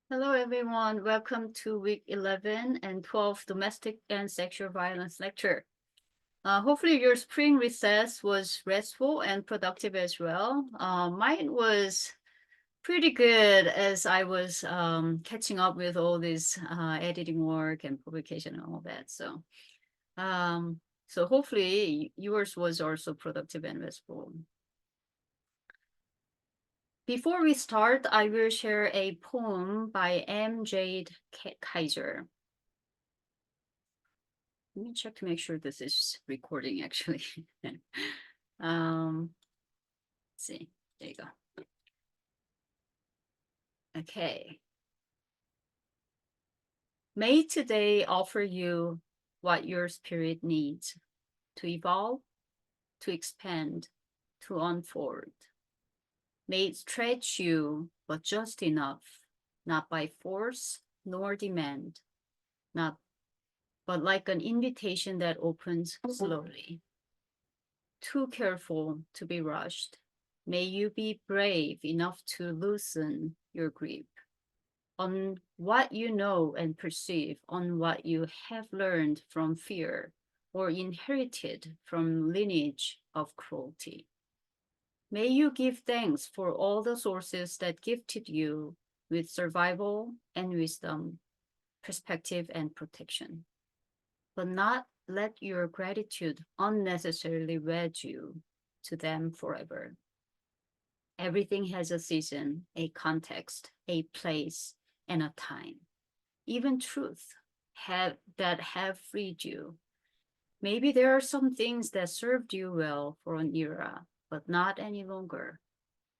Hello, everyone. Welcome to week 11 and 12 domestic and sexual violence lecture. Hopefully your spring recess was restful and productive as well. Mine was pretty good as I was catching up with all this editing work and publication and all that. So hopefully yours was also productive and restful. Before we start, I will share a poem by M. Jade Kaiser. Let me check to make sure this is recording actually. Let's see. There you go. Okay. May today offer you what your spirit needs to evolve, to expand, to unfold. May it stretch you, but just enough, not by force nor demand, not but like an invitation that opens slowly. Too careful to be rushed. May you be brave enough to loosen your grip on what you know and perceive, on what you have learned from fear or inherited from lineage of cruelty. May you give thanks for all the sources that gifted you with survival and wisdom, perspective and protection, but not let your gratitude unnecessarily wed you to them forever. Everything has a season, a context, a place, and a time. Even truth that have freed you. Maybe there are some things that served you well for an era, but not any longer.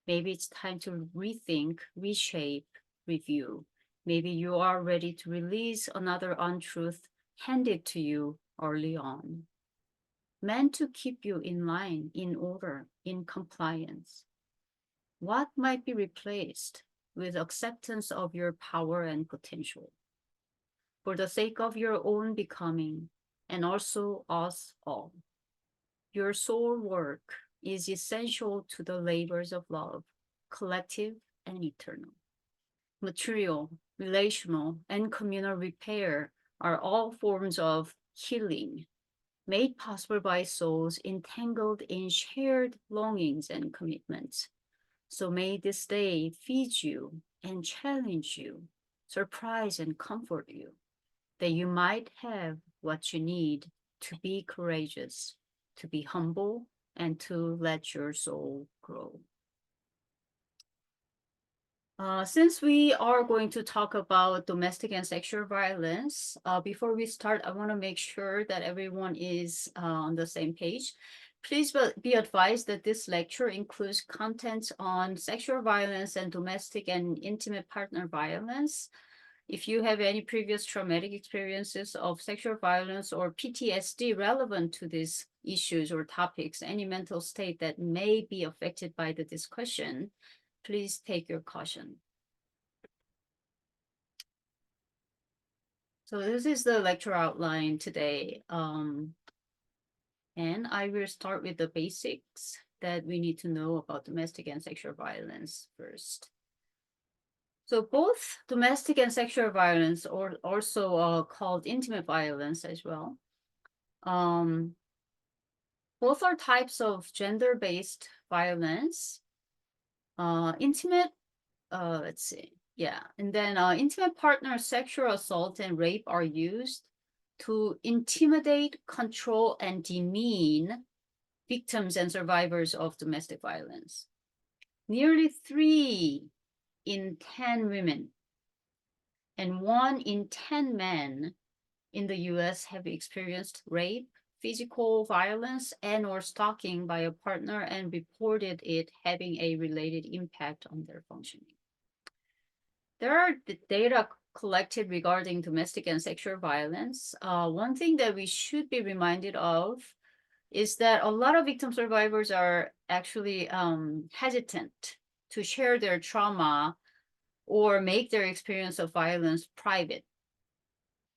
Maybe it's time to rethink, reshape, review. Maybe you are ready to release another untruth handed to you early on, meant to keep you in line, in order, in compliance. What might be replaced with acceptance of your power and potential for the sake of your own becoming and also us all? Your soul work is essential to the labors of love, collective and eternal. Material, relational, and communal repair are all forms of healing made possible by souls entangled in shared longings and commitments. So may this day feed you and challenge you, surprise and comfort you, that you might have what you need to be courageous, to be humble, and to let your soul grow. Since we are going to talk about domestic and sexual violence, before we start, I want to make sure that everyone is on the same page. Please be advised that this lecture includes content on sexual violence and domestic and intimate partner violence. If you have any previous traumatic experiences of sexual violence or PTSD relevant to these issues or topics, any mental state that may be affected by the discussion, please take your caution. So this is the lecture outline today. And I will start with the basics that we need to know about domestic and sexual violence first. So both domestic and sexual violence, or also called intimate violence as well, both are types of gender-based violence. Intimate, let's see, yeah, and then intimate partner sexual assault and rape are used to intimidate, control, and demean victims and survivors of domestic violence. Nearly 3 in 10 women and 1 in 10 men in the US have experienced rape, physical violence, and or stalking by a partner and reported it having a related impact on their functioning. There are data collected regarding domestic and sexual violence. One thing that we should be reminded of is that a lot of victim survivors are actually hesitant to share their trauma or make their experience of violence private.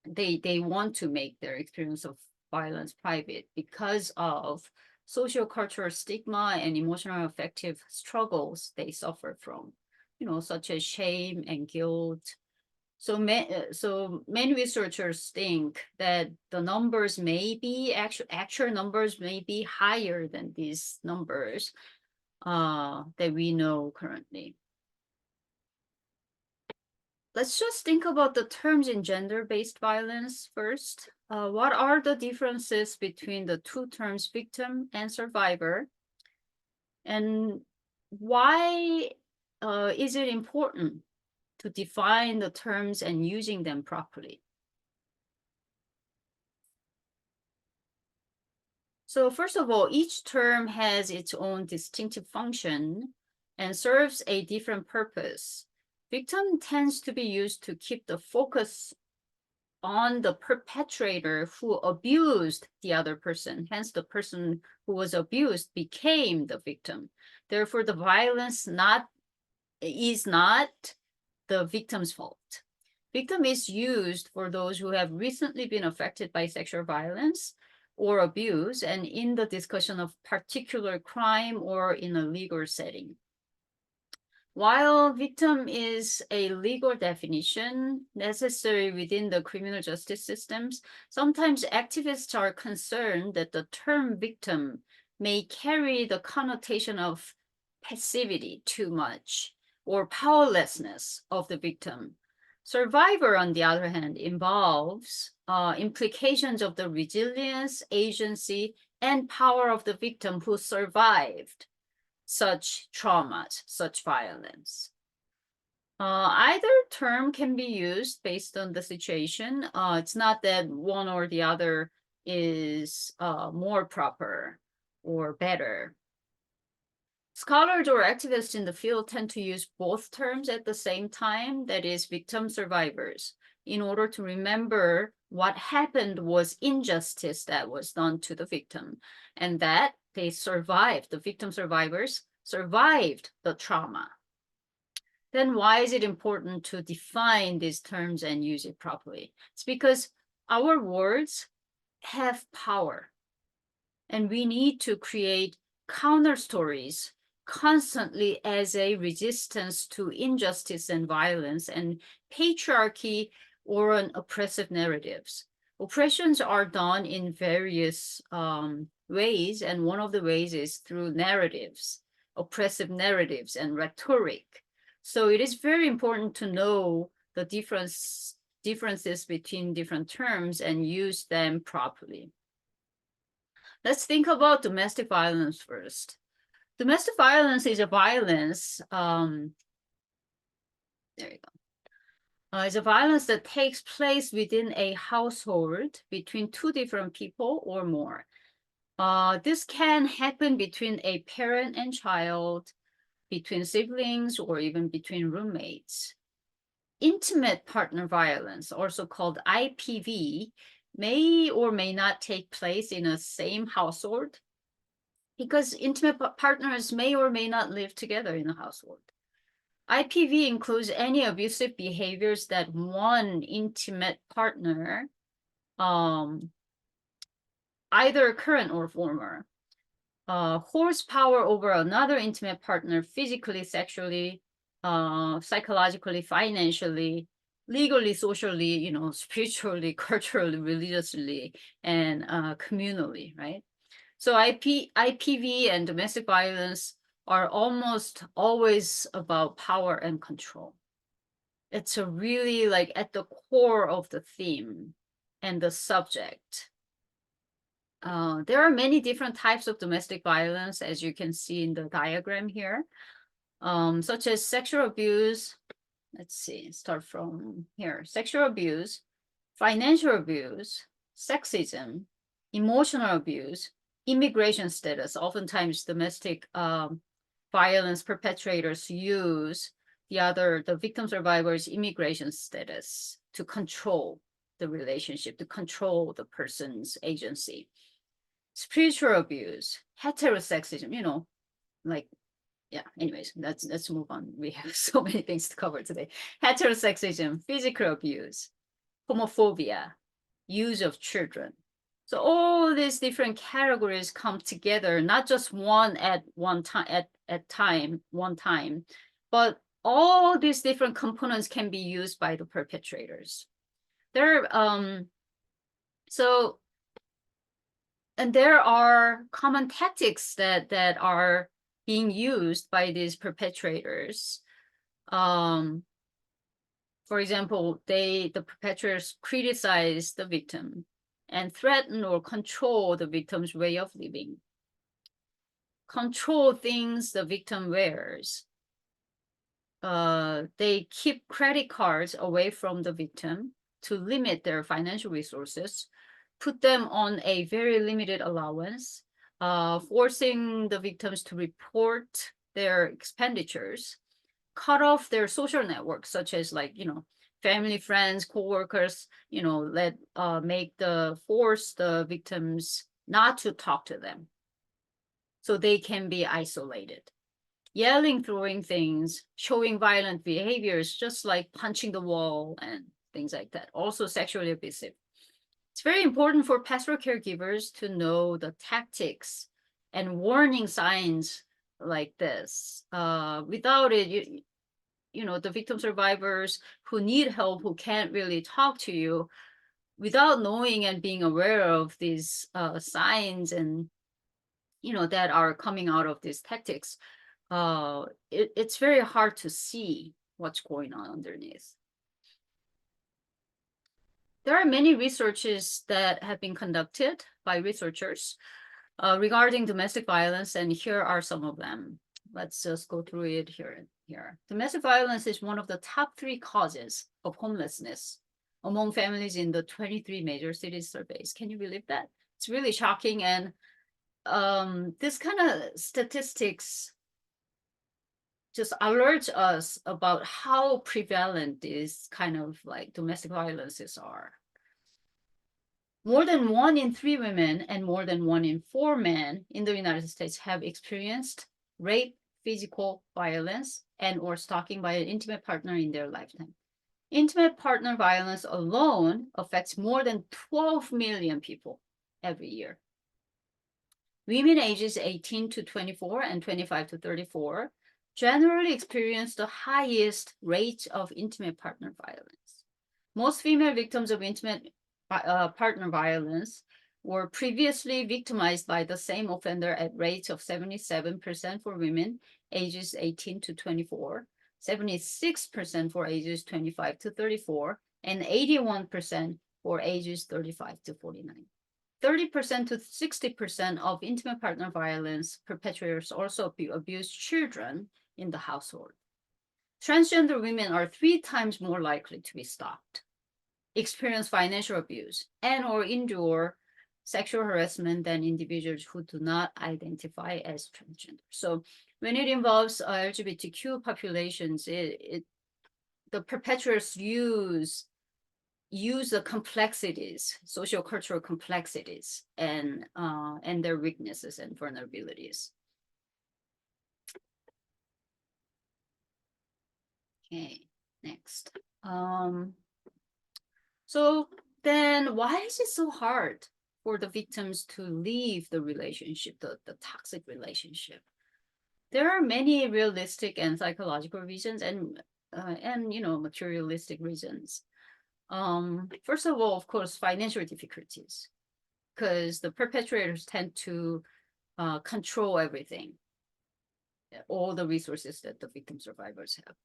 They want to make their experience of violence private because of social cultural stigma and emotional affective struggles they suffer from, such as shame and guilt, So many researchers think that the numbers may be actual numbers may be higher than these numbers that we know currently. Let's just think about the terms in gender-based violence first. What are the differences between the two terms victim and survivor? And why is it important to define the terms and using them properly? So first of all, each term has its own distinctive function and serves a different purpose. Victim tends to be used to keep the focus on the perpetrator who abused the other person. Hence, the person who was abused became the victim. Therefore, the violence is not the victim's fault. Victim is used for those who have recently been affected by sexual violence or abuse, and in the discussion of particular crime or in a legal setting. While victim is a legal definition necessary within the criminal justice systems, sometimes activists are concerned that the term victim may carry the connotation of passivity too much or powerlessness of the victim. Survivor, on the other hand, involves implications of the resilience, agency, and power of the victim who survived such traumas, such violence. Either term can be used based on the situation. It's not that one or the other is more proper or better. Scholars or activists in the field tend to use both terms at the same time, that is, victim survivors, in order to remember what happened was injustice that was done to the victim, and that they survived, the victim survivors survived the trauma. Then why is it important to define these terms and use it properly? It's because our words have power, and we need to create counter stories constantly as a resistance to injustice and violence and patriarchy or an oppressive narratives. Oppressions are done in various ways, and one of the ways is through narratives, oppressive narratives and rhetoric. So it is very important to know the differences between different terms and use them properly. Let's think about domestic violence first. Domestic violence is a violence, there you go. It's a violence that takes place within a household between two different people or more. This can happen between a parent and child, between siblings, or even between roommates. Intimate partner violence, also called IPV, may or may not take place in a same household, because intimate partners may or may not live together in a household. IPV includes any abusive behaviors that one intimate partner, either current or former, horsepower over another intimate partner physically, sexually, psychologically, financially, legally, socially, spiritually, culturally, religiously, and communally, right? So IPV and domestic violence are almost always about power and control. It's a really like at the core of the theme and the subject. There are many different types of domestic violence, as you can see in the diagram here, such as sexual abuse. Let's see, start from here. Sexual abuse, financial abuse, sexism, emotional abuse, immigration status. Oftentimes domestic violence perpetrators use the victim survivor's immigration status to control the relationship, to control the person's agency. Spiritual abuse, heterosexism, yeah, anyways, let's move on. We have so many things to cover today. Heterosexism, physical abuse, homophobia, use of children. So all these different categories come together, not just one at one time, one time, but all these different components can be used by the perpetrators. And there are common tactics that are being used by these perpetrators. For example, the perpetrators criticize the victim and threaten or control the victim's way of living, control things the victim wears. They keep credit cards away from the victim to limit their financial resources, put them on a very limited allowance, forcing the victims to report their expenditures, cut off their social networks, such as family, friends, co-workers, force the victims not to talk to them so they can be isolated. Yelling, throwing things, showing violent behaviors, just like punching the wall and things like that. Also sexually abusive. It's very important for pastoral caregivers to know the tactics and warning signs like this. Without it, the victim survivors who need help, who can't really talk to you, without knowing and being aware of these signs and that are coming out of these tactics, it's very hard to see what's going on underneath. There are many researches that have been conducted by researchers regarding domestic violence, and here are some of them. Let's just go through it here. Domestic violence is one of the top 3 causes of homelessness among families in the 23 major cities surveys. Can you believe that? It's really shocking, and this kind of statistics just alerts us about how prevalent these kind of domestic violences are. More than 1 in 3 women and more than 1 in 4 men in the United States have experienced rape, physical violence, and or stalking by an intimate partner in their lifetime. Intimate partner violence alone affects more than 12 million people every year. Women ages 18 to 24 and 25 to 34 generally experience the highest rate of intimate partner violence. Most female victims of intimate partner violence were previously victimized by the same offender at rates of 77% for women ages 18 to 24, 76% for ages 25 to 34, and 81% for ages 35 to 49. 30% to 60% of intimate partner violence perpetrators also abuse children in the household. Transgender women are 3 times more likely to be stalked, experience financial abuse, and or endure sexual harassment than individuals who do not identify as transgender. So when it involves LGBTQ populations, the perpetrators use the complexities, social-cultural complexities, and their weaknesses and vulnerabilities. Okay, next. So then why is it so hard for the victims to leave the relationship, the toxic relationship? There are many realistic and psychological reasons and materialistic reasons. First of all, of course, financial difficulties, because the perpetrators tend to control everything, all the resources that the victim survivors have.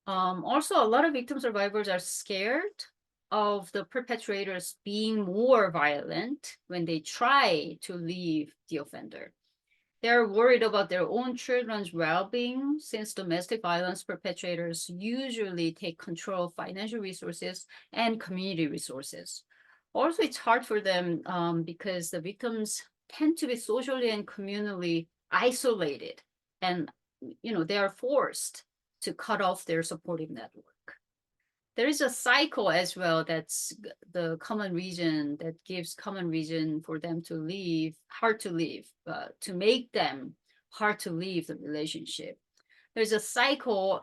Also, a lot of victim survivors are scared of the perpetrators being more violent when they try to leave the offender. They're worried about their own children's well-being, since domestic violence perpetrators usually take control of financial resources and community resources. Also, it's hard for them because the victims tend to be socially and communally isolated, and they are forced to cut off their supportive network. There is a cycle as well that's the common reason that gives common reason for them to leave, hard to leave, to make them hard to leave the relationship. There's a cycle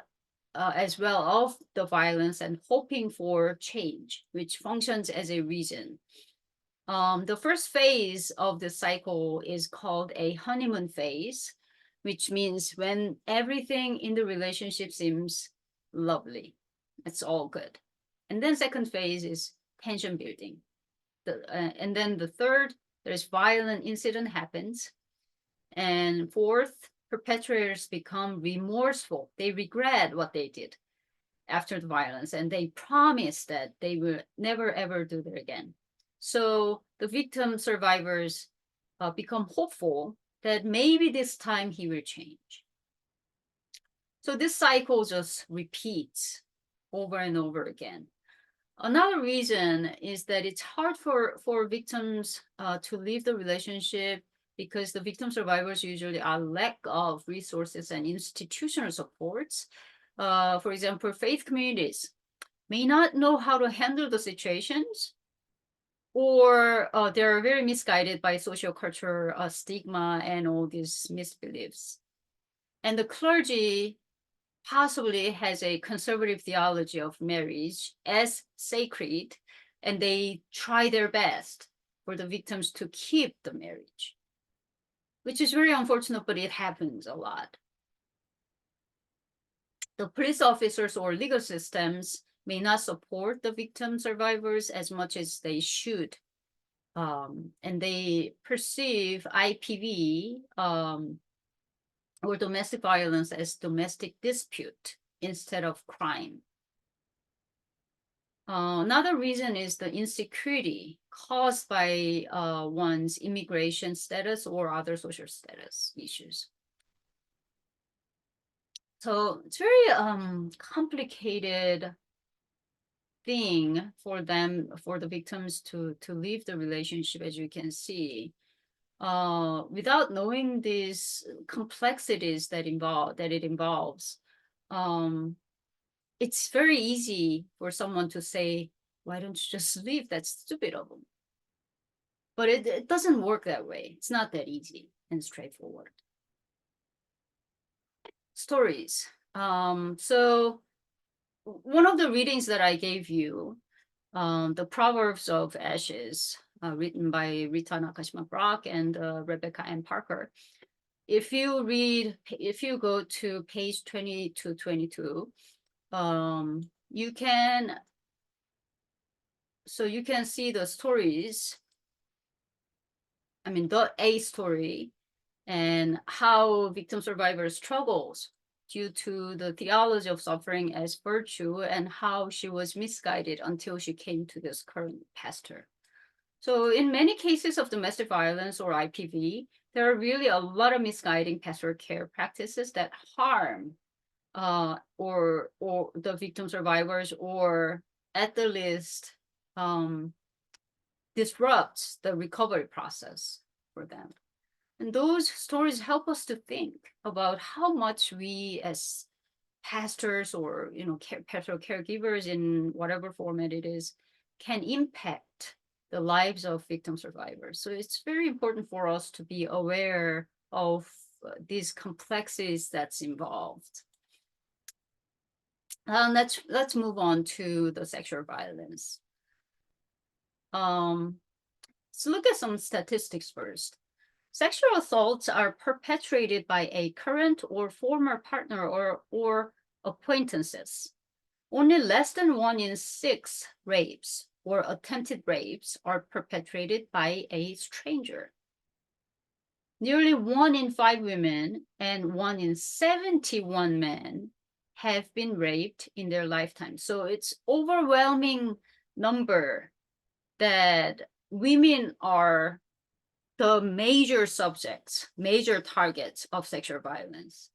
as well of the violence and hoping for change, which functions as a reason. The first phase of the cycle is called a honeymoon phase, which means when everything in the relationship seems lovely, it's all good. And then second phase is tension building. And then the third, there's violent incident happens. And fourth, perpetrators become remorseful. They regret what they did after the violence, and they promise that they will never ever do that again. So the victim survivors become hopeful that maybe this time he will change. So this cycle just repeats over and over again. Another reason is that it's hard for victims to leave the relationship because the victim survivors usually are lack of resources and institutional supports. For example, faith communities may not know how to handle the situations, or they're very misguided by social culture stigma and all these misbeliefs. And the clergy possibly has a conservative theology of marriage as sacred, and they try their best for the victims to keep the marriage, which is very unfortunate, but it happens a lot. The police officers or legal systems may not support the victim survivors as much as they should. And they perceive IPV or domestic violence as domestic dispute instead of crime. Another reason is the insecurity caused by one's immigration status or other social status issues. So it's very complicated thing for them, for the victims to leave the relationship, as you can see. Without knowing these complexities that it involves, it's very easy for someone to say, why don't you just leave? That's stupid of them. But it doesn't work that way. It's not that easy and straightforward. Stories. So one of the readings that I gave you, the Proverbs of Ashes, written by Rita Nakashima Brock and Rebecca M. Parker. If you go to page 20 to 22, you can see the stories. I mean, a story and how victim survivor struggles due to the theology of suffering as virtue and how she was misguided until she came to this current pastor. So in many cases of domestic violence or IPV, there are really a lot of misguiding pastoral care practices that harm or the victim survivors, or at the least disrupts the recovery process for them. And those stories help us to think about how much we as pastors or pastoral caregivers in whatever format it is can impact the lives of victim survivors. So it's very important for us to be aware of these complexities that's involved. Let's move on to the sexual violence. Let's look at some statistics first. Sexual assaults are perpetrated by a current or former partner or acquaintances. Only less than 1 in 6 rapes or attempted rapes are perpetrated by a stranger. Nearly 1 in 5 women and 1 in 71 men have been raped in their lifetime. So it's overwhelming number that women are the major subjects, major targets of sexual violence.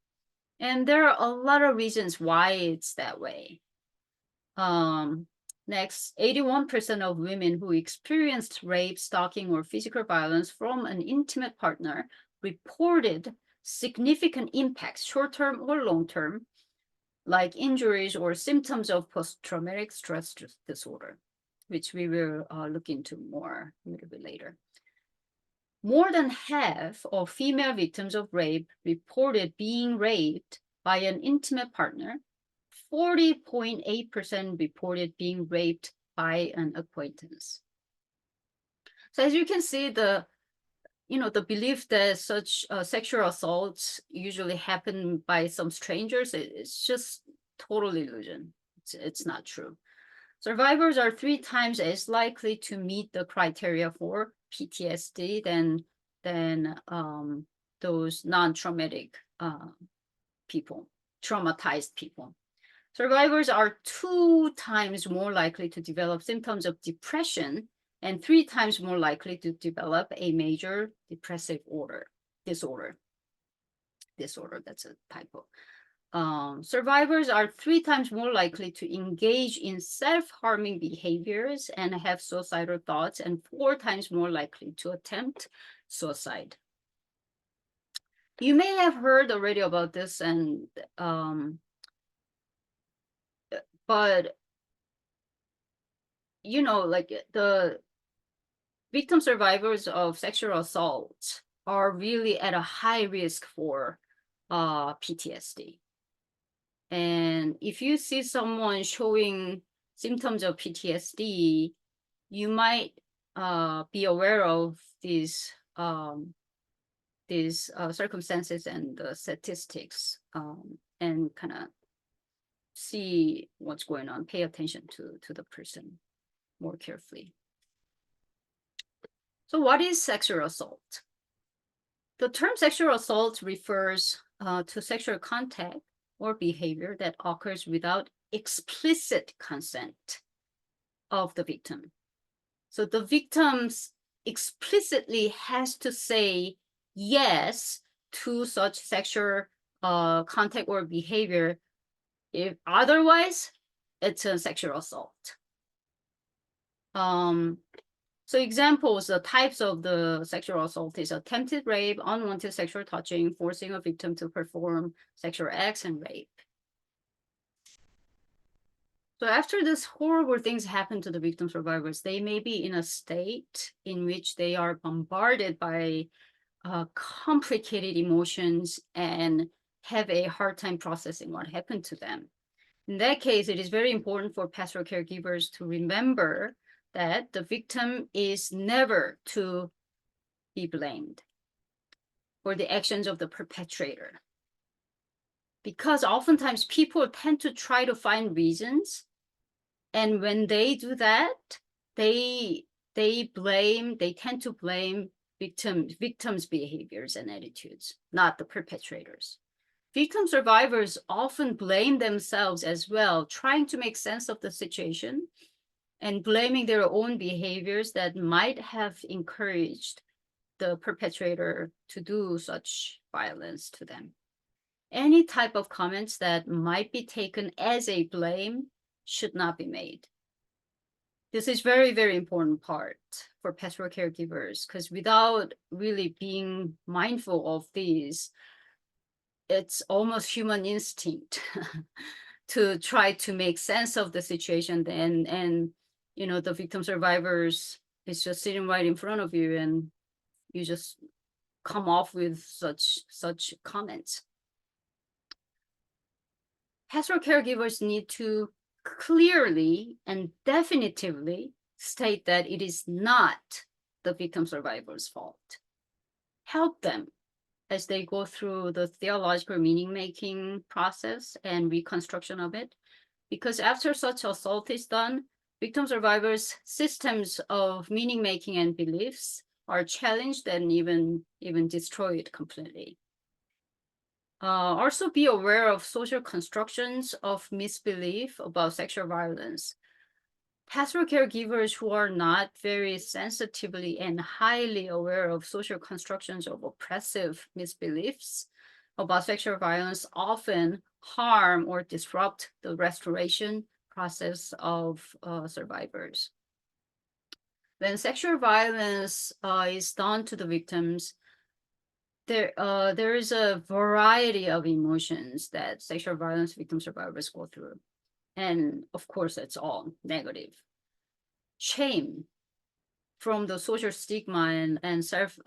And there are a lot of reasons why it's that way. Next, 81% of women who experienced rape, stalking, or physical violence from an intimate partner reported significant impacts, short-term or long-term, like injuries or symptoms of post-traumatic stress disorder, which we will look into more a little bit later. More than half of female victims of rape reported being raped by an intimate partner. 40.8% reported being raped by an acquaintance. So as you can see, the belief that such sexual assaults usually happen by some strangers, it's just total illusion. It's not true. Survivors are 3 times as likely to meet the criteria for PTSD than those non-traumatic people, traumatized people. Survivors are 2 times more likely to develop symptoms of depression and 3 times more likely to develop a major depressive disorder. That's a typo. Survivors are 3 times more likely to engage in self-harming behaviors and have suicidal thoughts, and 4 times more likely to attempt suicide. You may have heard already about this, but like the victim survivors of sexual assault are really at a high risk for PTSD. And if you see someone showing symptoms of PTSD, you might be aware of these circumstances and the statistics, and kind of see what's going on, pay attention to the person more carefully. So what is sexual assault? The term sexual assault refers to sexual contact or behavior that occurs without explicit consent of the victim. So the victims explicitly has to say yes to such sexual contact or behavior. If otherwise, it's a sexual assault. So examples, the types of the sexual assault is attempted rape, unwanted sexual touching, forcing a victim to perform sexual acts, and rape. So after this horrible things happen to the victim survivors, they may be in a state in which they are bombarded by complicated emotions and have a hard time processing what happened to them. In that case, it is very important for pastoral caregivers to remember that the victim is never to be blamed for the actions of the perpetrator. Because oftentimes people tend to try to find reasons, and when they do that, they tend to blame victims' behaviors and attitudes, not the perpetrators. Victim survivors often blame themselves as well, trying to make sense of the situation and blaming their own behaviors that might have encouraged the perpetrator to do such violence to them. Any type of comments that might be taken as a blame should not be made. This is very, very important part for pastoral caregivers, because without really being mindful of these, it's almost human instinct to try to make sense of the situation, and the victim survivors is just sitting right in front of you, and you just come off with such comments. Pastoral caregivers need to clearly and definitively state that it is not the victim survivor's fault. Help them as they go through the theological meaning-making process and reconstruction of it. Because after such assault is done, victim survivors' systems of meaning-making and beliefs are challenged and even destroyed completely. Also be aware of social constructions of misbelief about sexual violence. Pastoral caregivers who are not very sensitively and highly aware of social constructions of oppressive misbeliefs about sexual violence often harm or disrupt the restoration process of survivors. When sexual violence is done to the victims, there is a variety of emotions that sexual violence victim survivors go through. And of course, it's all negative. Shame from the social stigma and self,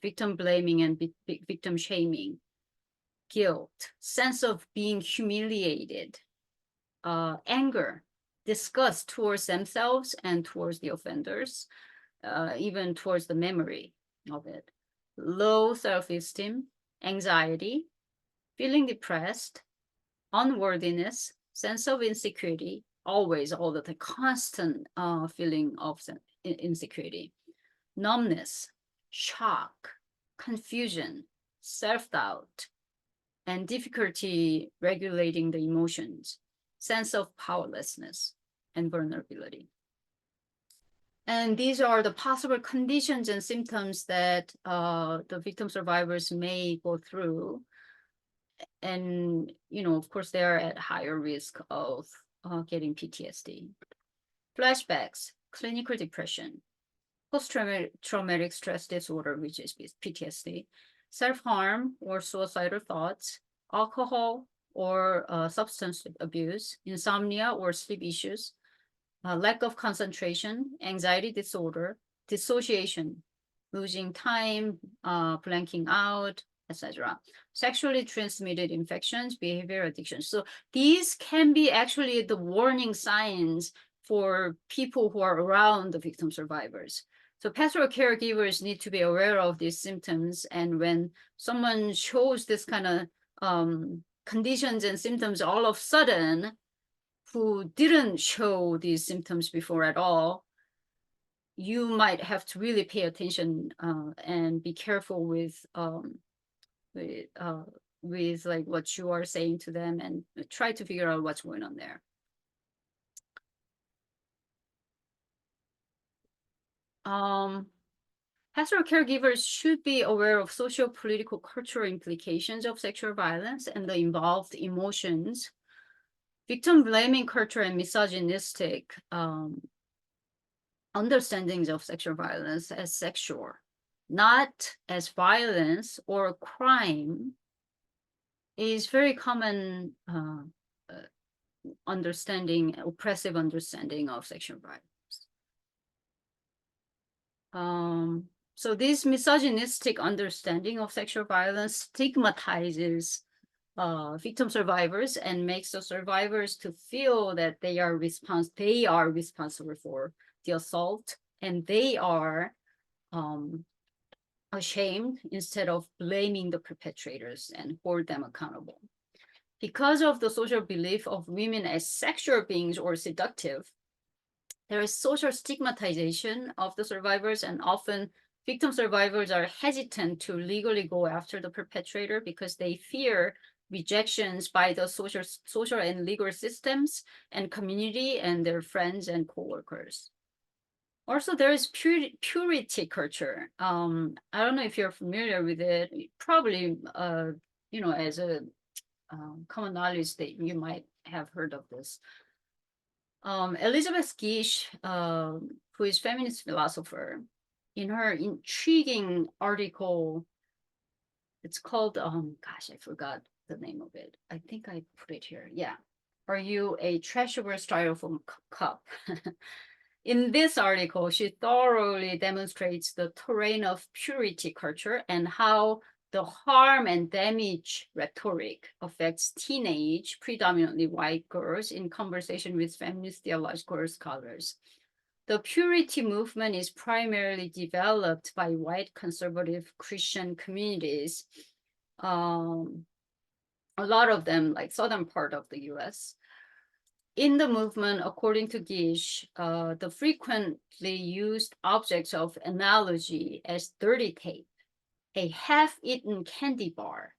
victim blaming and victim shaming, guilt, sense of being humiliated, anger, disgust towards themselves and towards the offenders, even towards the memory of it. Low self-esteem, anxiety, feeling depressed, unworthiness, sense of insecurity, always, all the time, constant feeling of insecurity, numbness, shock, confusion, self-doubt, and difficulty regulating the emotions, sense of powerlessness, and vulnerability. And these are the possible conditions and symptoms that the victim survivors may go through. And, of course, they are at higher risk of getting PTSD. Flashbacks, clinical depression, post-traumatic stress disorder, which is PTSD, self-harm or suicidal thoughts, alcohol or substance abuse, insomnia or sleep issues, lack of concentration, anxiety disorder, dissociation, losing time, blanking out, etc. Sexually transmitted infections, behavior addictions. So these can be actually the warning signs for people who are around the victim survivors. So pastoral caregivers need to be aware of these symptoms. And when someone shows this kind of conditions and symptoms all of a sudden, who didn't show these symptoms before at all, you might have to really pay attention and be careful with like what you are saying to them, and try to figure out what's going on there. Pastoral caregivers should be aware of social, political, cultural implications of sexual violence and the involved emotions. Victim blaming culture and misogynistic understandings of sexual violence as sexual, not as violence or crime, is very common understanding, oppressive understanding of sexual violence. So this misogynistic understanding of sexual violence stigmatizes victim survivors and makes the survivors to feel that they are responsible for the assault, and they are ashamed instead of blaming the perpetrators and hold them accountable. Because of the social belief of women as sexual beings or seductive, there is social stigmatization of the survivors, and often victim survivors are hesitant to legally go after the perpetrator because they fear rejections by the social and legal systems and community and their friends and coworkers. Also, there is purity culture. I don't know if you're familiar with it. Probably, as a common knowledge that you might have heard of this. Elizabeth Gish, who is feminist philosopher, in her intriguing article, it's called, gosh, I forgot the name of it. I think I put it here. Yeah. Are you a trashable styrofoam cup? In this article, she thoroughly demonstrates the terrain of purity culture and how the harm and damage rhetoric affects teenage, predominantly white girls in conversation with feminist theological scholars. The purity movement is primarily developed by white conservative Christian communities, a lot of them like southern part of the US. In the movement, according to Gish, the frequently used objects of analogy as dirty tape, a half-eaten candy bar,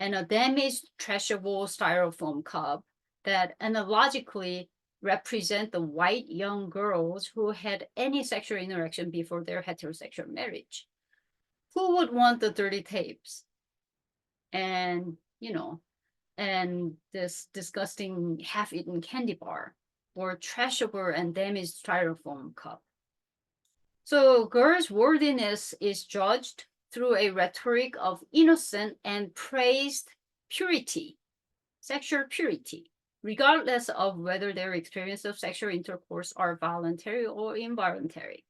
and a damaged trashable styrofoam cup that analogically represent the white young girls who had any sexual interaction before their heterosexual marriage. Who would want the dirty tapes? And, and this disgusting half-eaten candy bar or trashable and damaged styrofoam cup. So girls' worthiness is judged through a rhetoric of innocent and praised purity, sexual purity, regardless of whether their experience of sexual intercourse are voluntary or involuntary.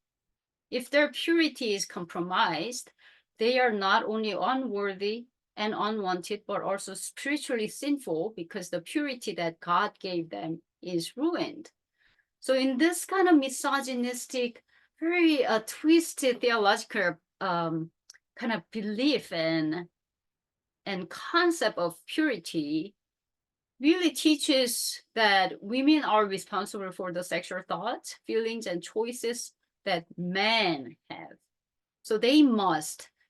If their purity is compromised, they are not only unworthy and unwanted, but also spiritually sinful because the purity that God gave them is ruined. So in this kind of misogynistic very twisted theological kind of belief and concept of purity really teaches that women are responsible for the sexual thoughts, feelings, and choices that men have. So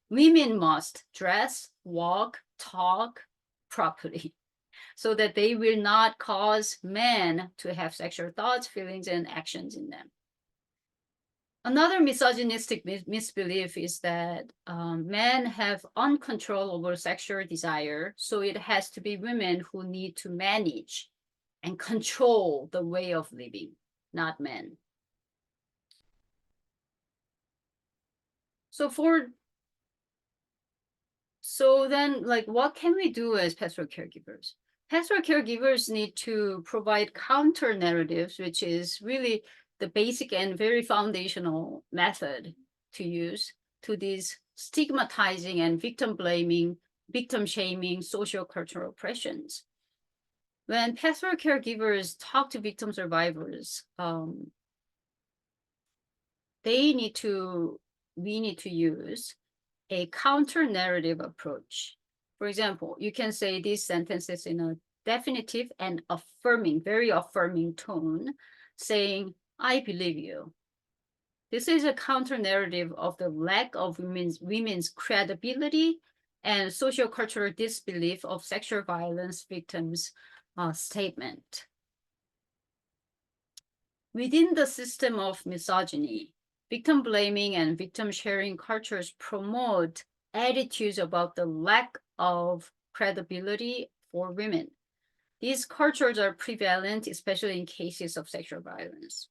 women must dress, walk, talk properly so that they will not cause men to have sexual thoughts, feelings, and actions in them. Another misogynistic misbelief is that men have uncontrol over sexual desire, so it has to be women who need to manage and control the way of living, not men. So then, like, what can we do as pastoral caregivers? Pastoral caregivers need to provide counter narratives, which is really the basic and very foundational method to use to these stigmatizing and victim blaming, victim shaming social cultural oppressions. When pastoral caregivers talk to victim survivors, we need to use a counter narrative approach. For example, you can say these sentences in a definitive and affirming, very affirming tone, saying, I believe you. This is a counter narrative of the lack of women's credibility and social cultural disbelief of sexual violence victims' statement. Within the system of misogyny, victim blaming and victim sharing cultures promote attitudes about the lack of credibility for women. These cultures are prevalent, especially in cases of sexual violence.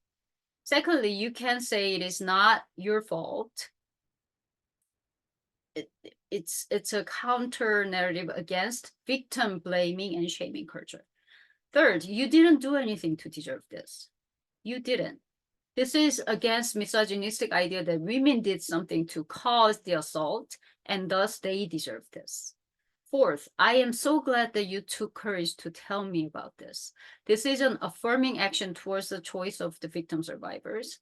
Secondly, you can say it is not your fault. It's a counter narrative against victim blaming and shaming culture. Third, you didn't do anything to deserve this. You didn't. This is against misogynistic idea that women did something to cause the assault and thus they deserve this. Fourth, I am so glad that you took courage to tell me about this. This is an affirming action towards the choice of the victim survivors.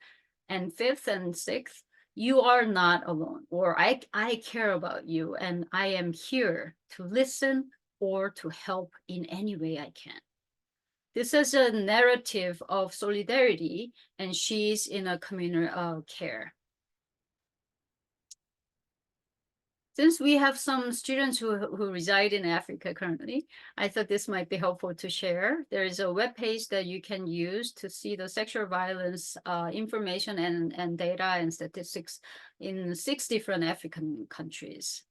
And fifth and sixth, you are not alone, or I care about you and I am here to listen or to help in any way I can. This is a narrative of solidarity, and she's in a communal care. Since we have some students who reside in Africa currently, I thought this might be helpful to share. There is a webpage that you can use to see the sexual violence information and data and statistics in 6 different African countries.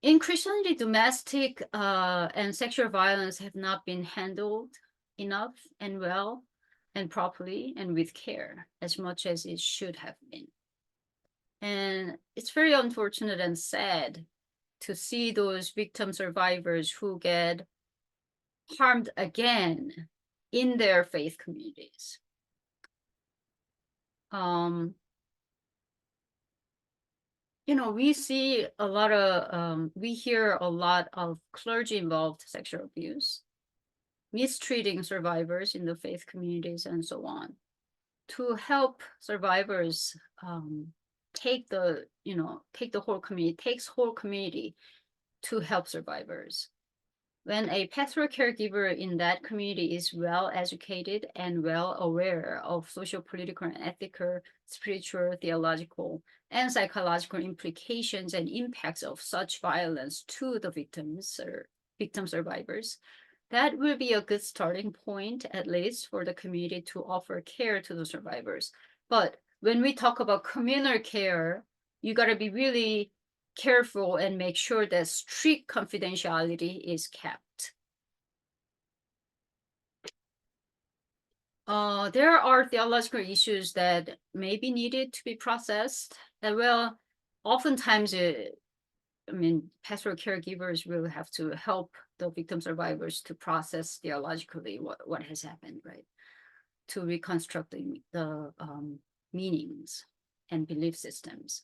In Christianity, domestic and sexual violence have not been handled enough and well and properly and with care as much as it should have been. And it's very unfortunate and sad to see those victim survivors who get harmed again in their faith communities. You know, we see a lot of, we hear a lot of clergy involved sexual abuse, mistreating survivors in the faith communities and so on. To help survivors take the whole community, takes whole community to help survivors. When a pastoral caregiver in that community is well educated and well aware of social, political, and ethical, spiritual, theological, and psychological implications and impacts of such violence to the victims or victim survivors, that will be a good starting point, at least for the community to offer care to the survivors. But when we talk about communal care, you got to be really careful and make sure that strict confidentiality is kept. There are theological issues that may be needed to be processed. And well, oftentimes, pastoral caregivers will have to help the victim survivors to process theologically what has happened, right? To reconstruct the meanings and belief systems.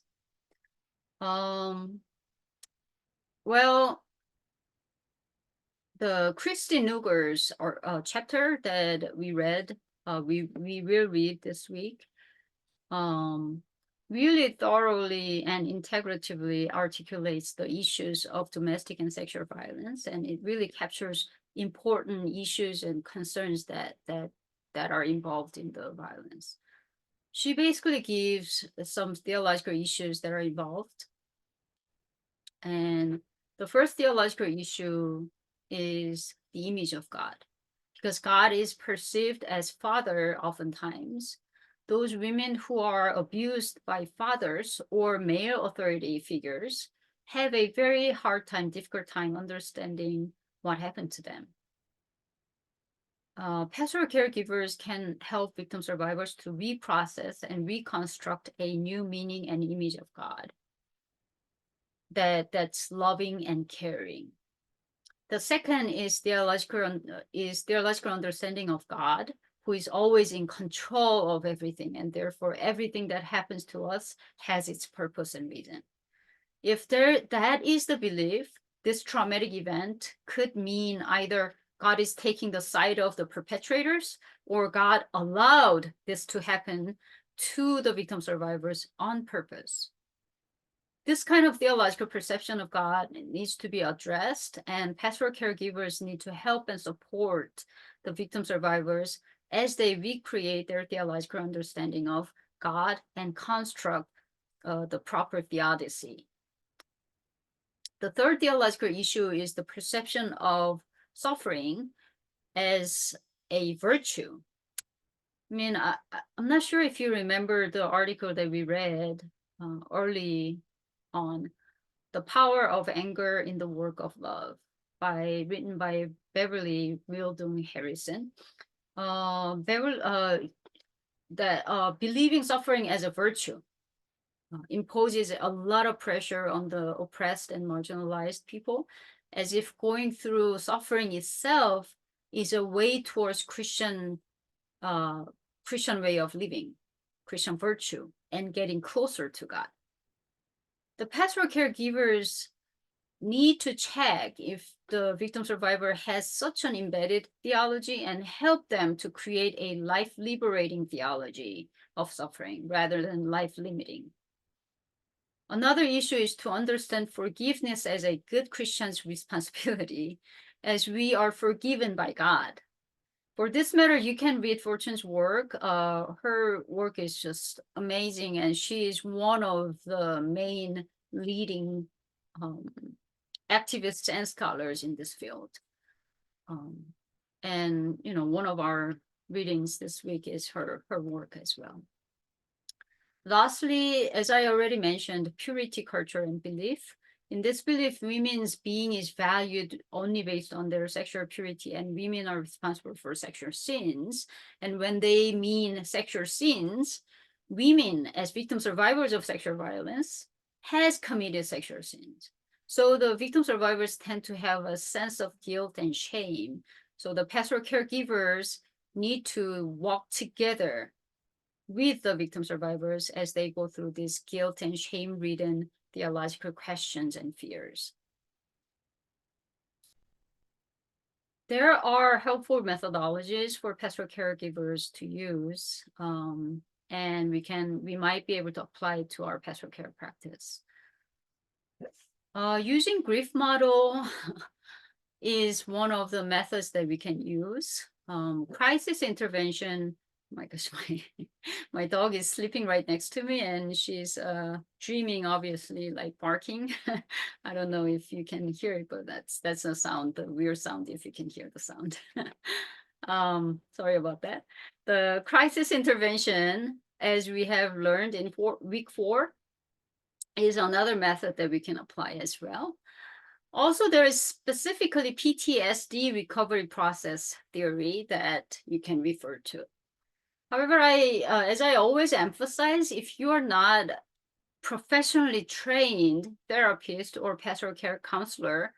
Well, the Christy Nuger's chapter that we read we will read this week, really thoroughly and integratively articulates the issues of domestic and sexual violence, and it really captures important issues and concerns that are involved in the violence. She basically gives some theological issues that are involved. And the first theological issue is the image of God, because God is perceived as father oftentimes. Those women who are abused by fathers or male authority figures have a very hard time, difficult time understanding what happened to them. Pastoral caregivers can help victim survivors to reprocess and reconstruct a new meaning and image of God that's loving and caring. The second is theological understanding of God, who is always in control of everything, and therefore everything that happens to us has its purpose and reason. If that is the belief, this traumatic event could mean either God is taking the side of the perpetrators, or God allowed this to happen to the victim survivors on purpose. This kind of theological perception of God needs to be addressed, and pastoral caregivers need to help and support the victim survivors as they recreate their theological understanding of God and construct the proper theodicy. The third theological issue is the perception of suffering as a virtue. I mean, I'm not sure if you remember the article that we read early on, The Power of Anger in the Work of Love, written by Beverly Wildung Harrison. Believing suffering as a virtue imposes a lot of pressure on the oppressed and marginalized people, as if going through suffering itself is a way towards Christian way of living, Christian virtue, and getting closer to God. The pastoral caregivers need to check if the victim survivor has such an embedded theology and help them to create a life-liberating theology of suffering rather than life-limiting. Another issue is to understand forgiveness as a good Christian's responsibility, as we are forgiven by God. For this matter, you can read Fortune's work. Her work is just amazing, and she is one of the main leading activists and scholars in this field. And one of our readings this week is her work as well. Lastly, as I already mentioned, purity culture and belief. In this belief, women's being is valued only based on their sexual purity, and women are responsible for sexual sins. And when they mean sexual sins, women, as victim survivors of sexual violence, has committed sexual sins. So the victim survivors tend to have a sense of guilt and shame. So the pastoral caregivers need to walk together with the victim survivors as they go through these guilt and shame-ridden theological questions and fears. There are helpful methodologies for pastoral caregivers to use, and we might be able to apply it to our pastoral care practice. Using grief model is one of the methods that we can use. Crisis intervention. Oh my gosh, my dog is sleeping right next to me, and she's dreaming, obviously, like barking. I don't know if you can hear it, but that's a sound, the weird sound, if you can hear the sound. Sorry about that. The crisis intervention, as we have learned in week 4, is another method that we can apply as well. Also, there is specifically PTSD recovery process theory that you can refer to. However, as I always emphasize, if you are not professionally trained therapist or pastoral care counselor,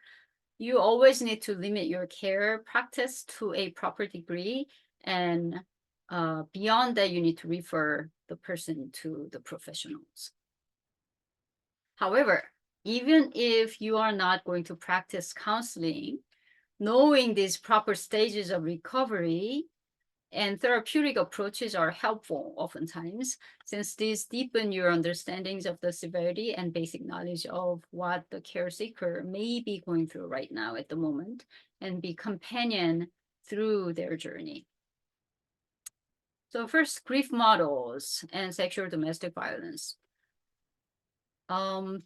you always need to limit your care practice to a proper degree, and beyond that, you need to refer the person to the professionals. However, even if you are not going to practice counseling, knowing these proper stages of recovery And therapeutic approaches are helpful oftentimes, since these deepen your understandings of the severity and basic knowledge of what the care seeker may be going through right now at the moment, and be companion through their journey. So first, grief models and sexual domestic violence. Um,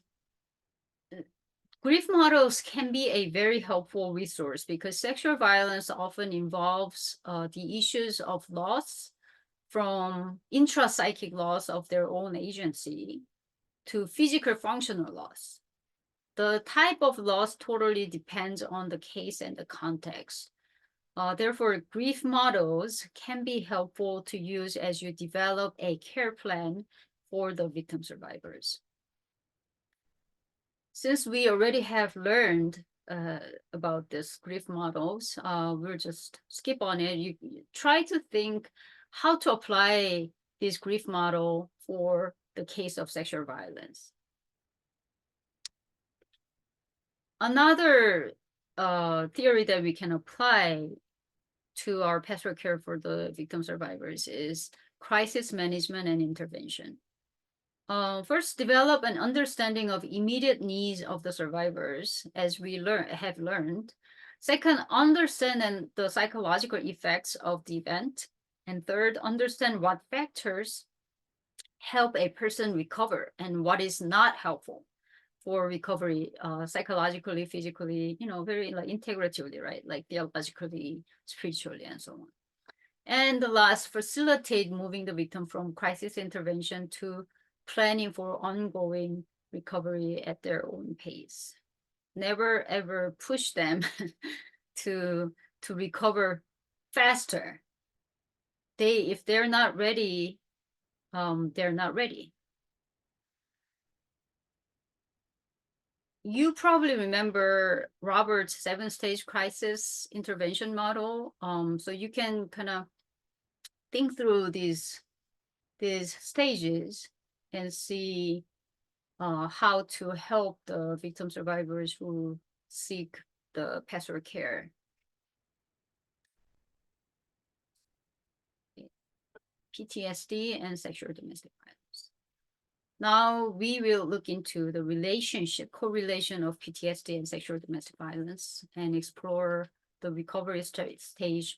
Grief models can be a very helpful resource because sexual violence often involves the issues of loss, from intrapsychic loss of their own agency to physical functional loss. The type of loss totally depends on the case and the context. Therefore, grief models can be helpful to use as you develop a care plan for the victim survivors. Since we already have learned about this grief models, we'll just skip on it. You try to think how to apply this grief model for the case of sexual violence. Another theory that we can apply to our pastoral care for the victim survivors is crisis management and intervention. First, develop an understanding of immediate needs of the survivors, as we have learned. Second, understand the psychological effects of the event. And third, understand what factors help a person recover and what is not helpful for recovery, psychologically, physically, very like integratively, right? Like theologically, spiritually, and so on. And the last, facilitate moving the victim from crisis intervention to planning for ongoing recovery at their own pace. Never ever push them to recover faster. If they're not ready, they're not ready. You probably remember Robert's 7-stage crisis intervention model. So you can kind of think through these stages and see how to help the victim survivors who seek the pastoral care. PTSD and sexual domestic violence. Now we will look into the correlation of PTSD and sexual domestic violence, and explore the recovery stage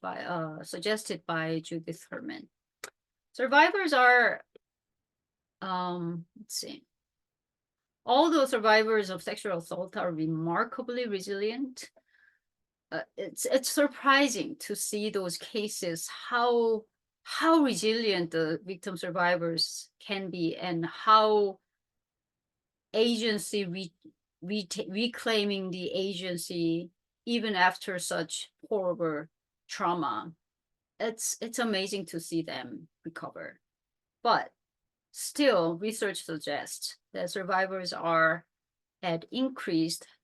suggested by Judith Herman. Survivors are, let's see, although survivors of sexual assault are remarkably resilient, it's surprising to see those cases, how resilient the victim survivors can be, and how agency reclaiming the agency even after such horrible trauma. It's amazing to see them recover. But still, research suggests that survivors are at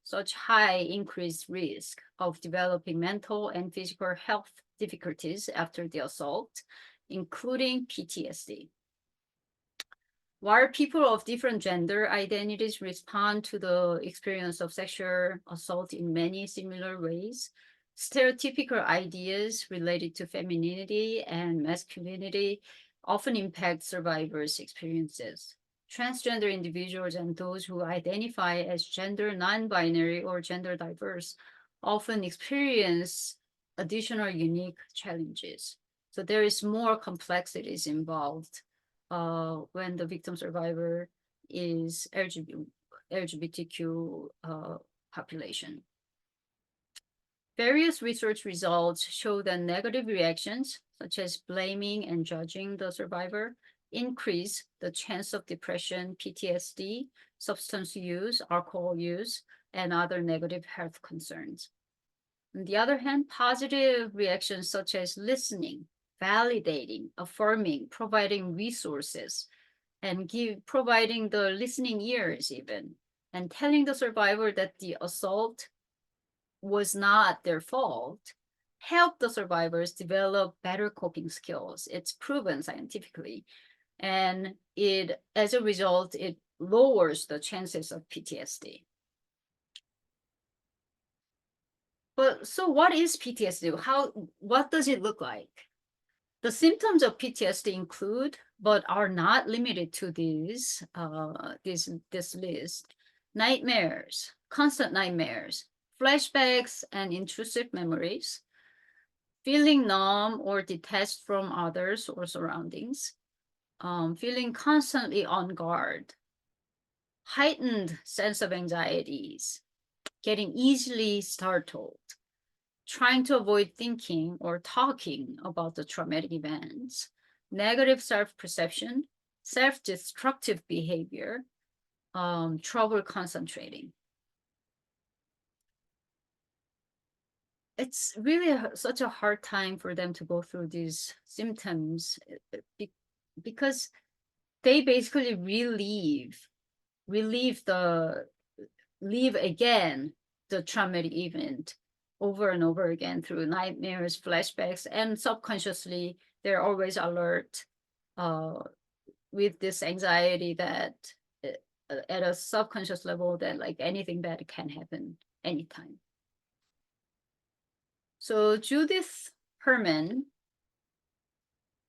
such high increased risk of developing mental and physical health difficulties after the assault, including PTSD. While people of different gender identities respond to the experience of sexual assault in many similar ways, stereotypical ideas related to femininity and masculinity often impact survivors' experiences. Transgender individuals and those who identify as gender non-binary or gender diverse often experience additional unique challenges. So there is more complexities involved when the victim survivor is LGBTQ population. Various research results show that negative reactions, such as blaming and judging the survivor, increase the chance of depression, PTSD, substance use, alcohol use, and other negative health concerns. On the other hand, positive reactions such as listening, validating, affirming, providing resources, and providing the listening ears even, and telling the survivor that the assault was not their fault, help the survivors develop better coping skills. It's proven scientifically. And as a result, it lowers the chances of PTSD. But so what is PTSD? What does it look like? The symptoms of PTSD include, but are not limited to this list: nightmares, constant nightmares, flashbacks and intrusive memories, feeling numb or detached from others or surroundings, feeling constantly on guard, heightened sense of anxieties, getting easily startled, trying to avoid thinking or talking about the traumatic events, negative self-perception, self-destructive behavior, trouble concentrating. It's really such a hard time for them to go through these symptoms because they basically relive again the traumatic event over and over again through nightmares, flashbacks, and subconsciously they're always alert with this anxiety that at a subconscious level that like anything bad can happen anytime. So Judith Herman,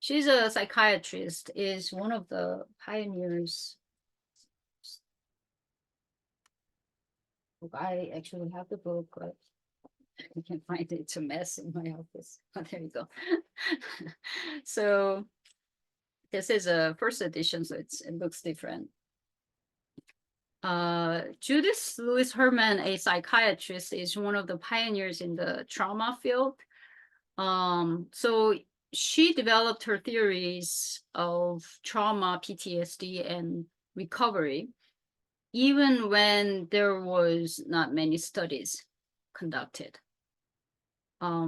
she's a psychiatrist, is one of the pioneers. I actually have the book, but I can't find it. It's a mess in my office. Oh, there you go. So this is a first edition, so it looks different. Judith Lewis Herman, a psychiatrist, is one of the pioneers in the trauma field. So she developed her theories of trauma, PTSD, and recovery, even when there was not many studies conducted.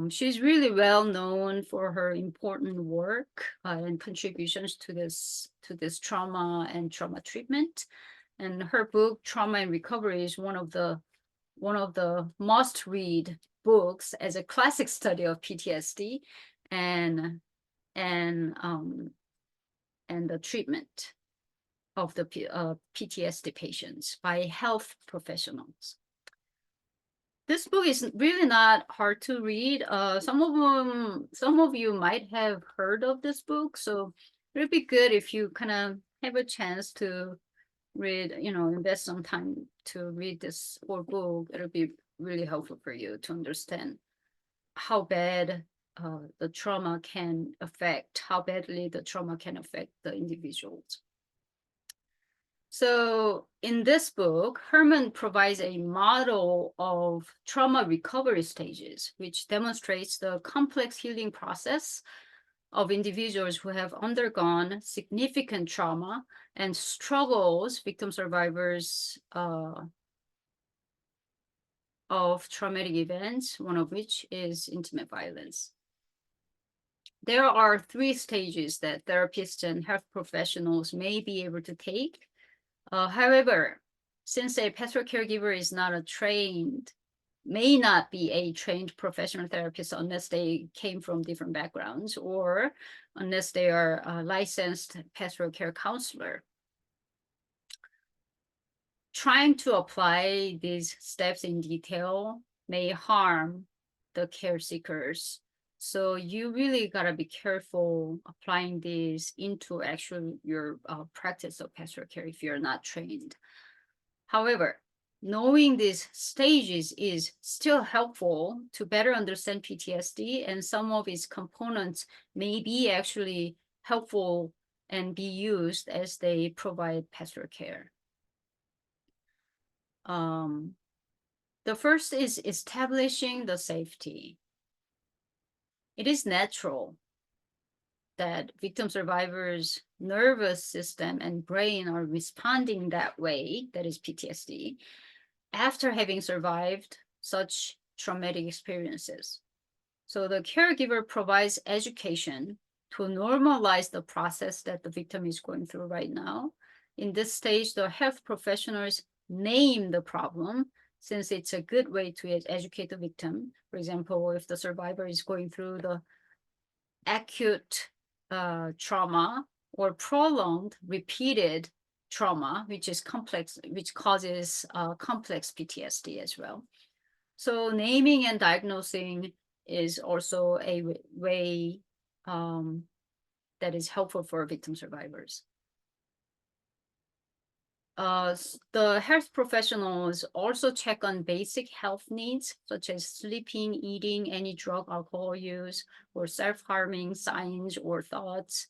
She's really well known for her important work and contributions to this trauma and trauma treatment. And her book, Trauma and Recovery, is one of the must-read books as a classic study of PTSD and the treatment of the PTSD patients by health professionals. This book is really not hard to read. Some of you might have heard of this book, so it would be good if you kind of have a chance to read, invest some time to read this whole book. It'll be really helpful for you to understand how bad the trauma can affect, how badly the trauma can affect the individuals. So in this book, Herman provides a model of trauma recovery stages, which demonstrates the complex healing process of individuals who have undergone significant trauma and struggles, victim survivors of traumatic events, one of which is intimate violence. There are 3 stages that therapists and health professionals may be able to take. However, since a pastoral caregiver is not may not be a trained professional therapist unless they came from different backgrounds or unless they are a licensed pastoral care counselor. Trying to apply these steps in detail may harm the care seekers. So you really gotta be careful applying these into your practice of pastoral care if you're not trained. However, knowing these stages is still helpful to better understand PTSD, and some of its components may be actually helpful and be used as they provide pastoral care. The first is establishing the safety. It is natural that victim survivors' nervous system and brain are responding that way, that is PTSD, after having survived such traumatic experiences. So the caregiver provides education to normalize the process that the victim is going through right now. In this stage, the health professionals name the problem, since it's a good way to educate the victim. For example, if the survivor is going through the acute trauma or prolonged repeated trauma, which is complex, which causes complex PTSD as well. So naming and diagnosing is also a way that is helpful for victim survivors. The health professionals also check on basic health needs, such as sleeping, eating, any drug, alcohol use, or self-harming signs or thoughts,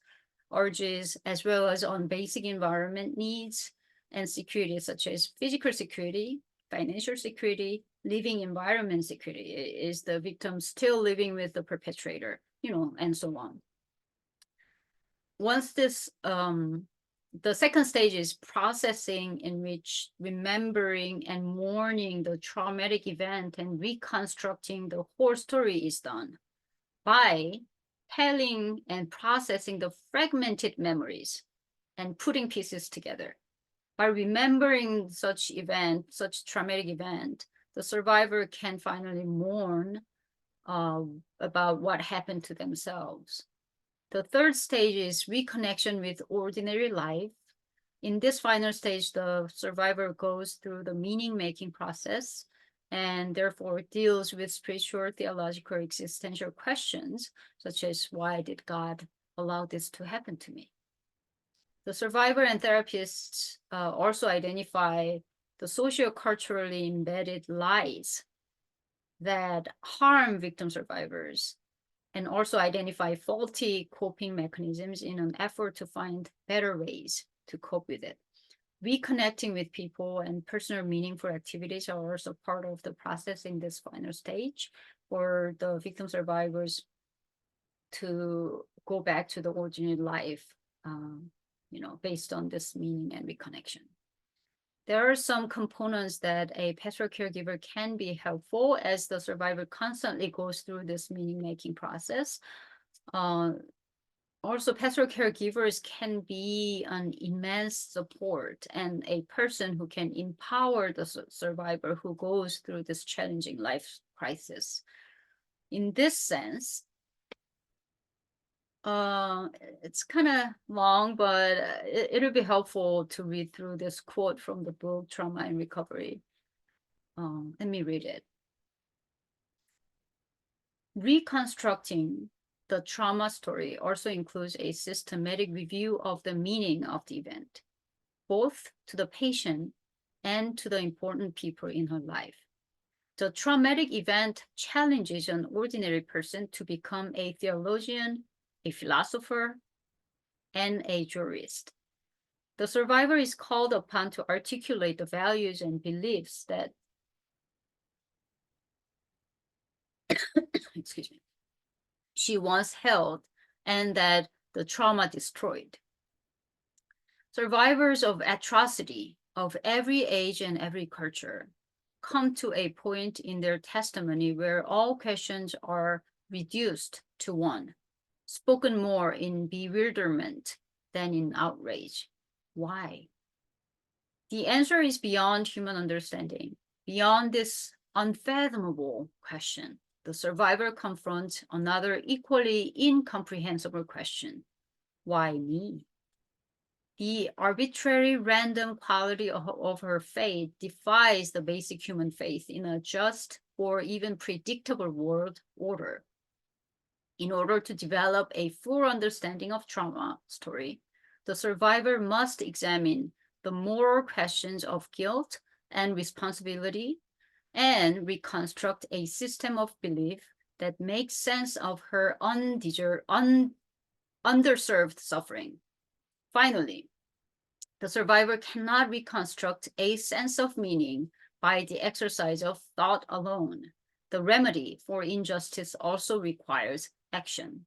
urges, as well as on basic environment needs and security, such as physical security, financial security, living environment security. Is the victim still living with the perpetrator, and so on. Once this, the second stage is processing, in which remembering and mourning the traumatic event and reconstructing the whole story is done by telling and processing the fragmented memories and putting pieces together. By remembering such traumatic event, the survivor can finally mourn about what happened to themselves. The third stage is reconnection with ordinary life. In this final stage, the survivor goes through the meaning-making process and therefore deals with spiritual, theological, existential questions, such as, why did God allow this to happen to me? The survivor and therapists also identify the socio-culturally embedded lies that harm victim survivors, and also identify faulty coping mechanisms in an effort to find better ways to cope with it. Reconnecting with people and personal meaningful activities are also part of the process in this final stage for the victim survivors to go back to the ordinary life, based on this meaning and reconnection. There are some components that a pastoral caregiver can be helpful as the survivor constantly goes through this meaning-making process. Also, pastoral caregivers can be an immense support and a person who can empower the survivor who goes through this challenging life crisis. In this sense, it's kind of long, but it'll be helpful to read through this quote from the book, Trauma and Recovery. Let me read it. Reconstructing the trauma story also includes a systematic review of the meaning of the event, both to the patient and to the important people in her life. The traumatic event challenges an ordinary person to become a theologian, a philosopher, and a jurist. The survivor is called upon to articulate the values and beliefs that excuse me, she once held and that the trauma destroyed. Survivors of atrocity of every age and every culture come to a point in their testimony where all questions are reduced to one, spoken more in bewilderment than in outrage. Why? The answer is beyond human understanding. Beyond this unfathomable question, the survivor confronts another equally incomprehensible question. Why me? The arbitrary random quality of her fate defies the basic human faith in a just or even predictable world order. In order to develop a full understanding of trauma story, the survivor must examine the moral questions of guilt and responsibility and reconstruct a system of belief that makes sense of her underserved suffering. Finally, the survivor cannot reconstruct a sense of meaning by the exercise of thought alone. The remedy for injustice also requires action.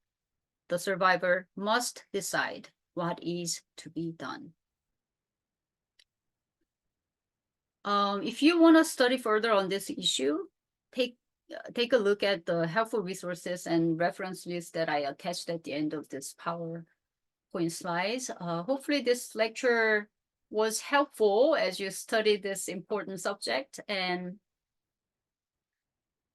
The survivor must decide what is to be done. If you want to study further on this issue, take a look at the helpful resources and reference list that I attached at the end of this PowerPoint slides. Hopefully this lecture was helpful as you study this important subject. And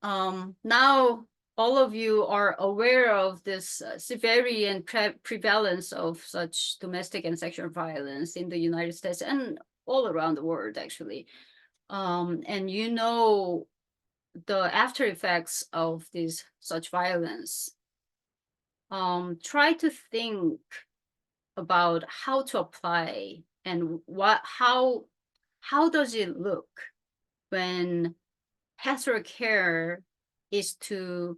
now all of you are aware of this severity and prevalence of such domestic and sexual violence in the United States and all around the world, actually. And you know the after effects of such violence try to think about how to apply and how does it look when pastoral care is to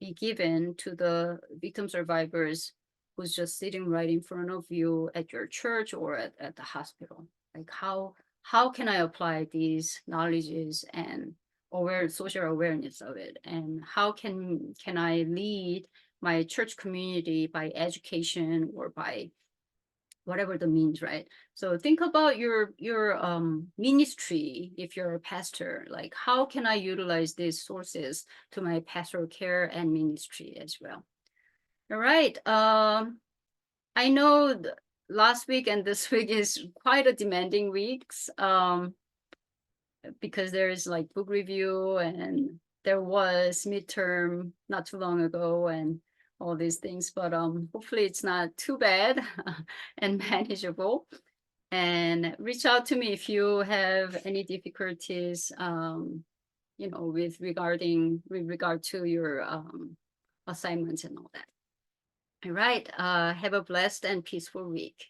be given to the victim survivors who's just sitting right in front of you at your church or at the hospital. Like how can I apply these knowledges and social awareness of it, and how can I lead my church community by education or by whatever the means, right? So think about your ministry. If you're a pastor, like how can I utilize these sources to my pastoral care and ministry as well? All right. I know last week and this week is quite a demanding weeks, because there is like book review and there was midterm not too long ago and all these things, but hopefully it's not too bad and manageable. And reach out to me if you have any difficulties, with regard to your assignments and all that. All right. Have a blessed and peaceful week.